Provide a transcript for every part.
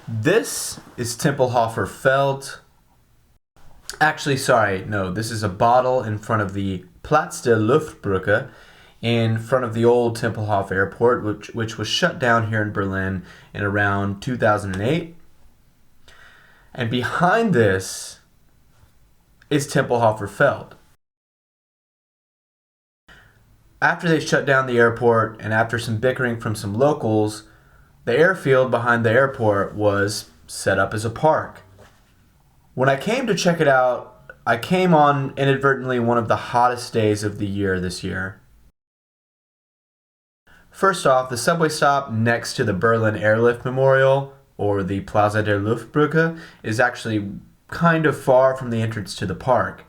This is Tempelhofer Feld. Actually, sorry, no, this is a bottle in front of the Platz der Luftbrücke, in front of the old Tempelhof Airport, which was shut down here in Berlin in around 2008. And behind this is Tempelhofer Feld. After they shut down the airport and after some bickering from some locals, the airfield behind the airport was set up as a park. When I came to check it out, I came on inadvertently one of the hottest days of the year this year. First off, the subway stop next to the Berlin Airlift Memorial, or the Plaza der Luftbrücke, is actually kind of far from the entrance to the park.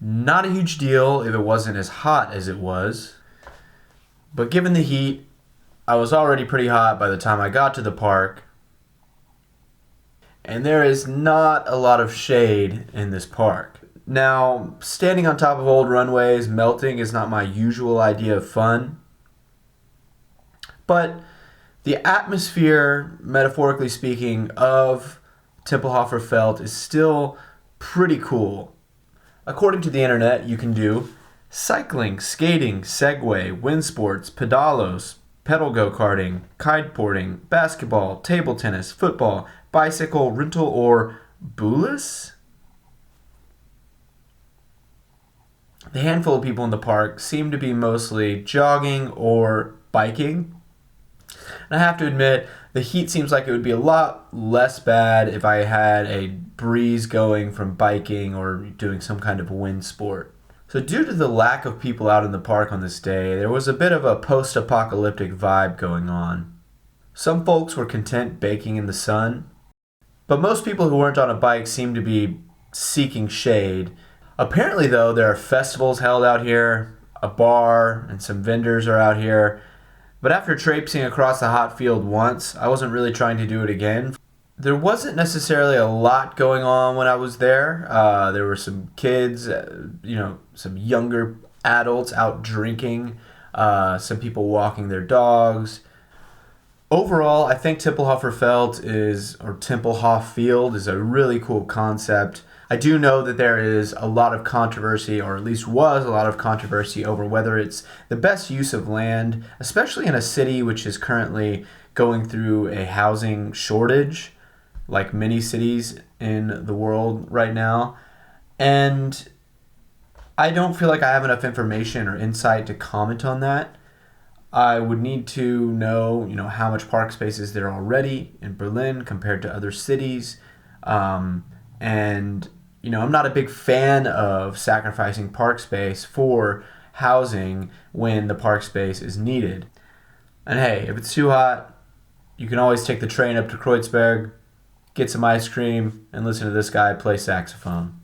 Not a huge deal if it wasn't as hot as it was, but given the heat, I was already pretty hot by the time I got to the park, and there is not a lot of shade in this park. Now, standing on top of old runways, melting is not my usual idea of fun, but the atmosphere, metaphorically speaking, of Tempelhofer Feld is still pretty cool. According to the internet, you can do cycling, skating, Segway, wind sports, pedalos, pedal go-karting, kiteboarding, basketball, table tennis, football, bicycle, rental, or boolis? The handful of people in the park seem to be mostly jogging or biking. And I have to admit, the heat seems like it would be a lot less bad if I had a breeze going from biking or doing some kind of wind sport. So due to the lack of people out in the park on this day, there was a bit of a post-apocalyptic vibe going on. Some folks were content baking in the sun, but most people who weren't on a bike seemed to be seeking shade. Apparently though, there are festivals held out here, a bar, and some vendors are out here. But after traipsing across the hot field once, I wasn't really trying to do it again. There wasn't necessarily a lot going on when I was there. There were some kids, some younger adults out drinking, some people walking their dogs. Overall, I think Tempelhofer Feld Tempelhof Field is a really cool concept. I do know that there is a lot of controversy, or at least was a lot of controversy, over whether it's the best use of land, especially in a city which is currently going through a housing shortage, like many cities in the world right now. And I don't feel like I have enough information or insight to comment on that. I would need to know, how much park space is there already in Berlin compared to other cities. And I'm not a big fan of sacrificing park space for housing when the park space is needed. And hey, if it's too hot, you can always take the train up to Kreuzberg, get some ice cream, and listen to this guy play saxophone.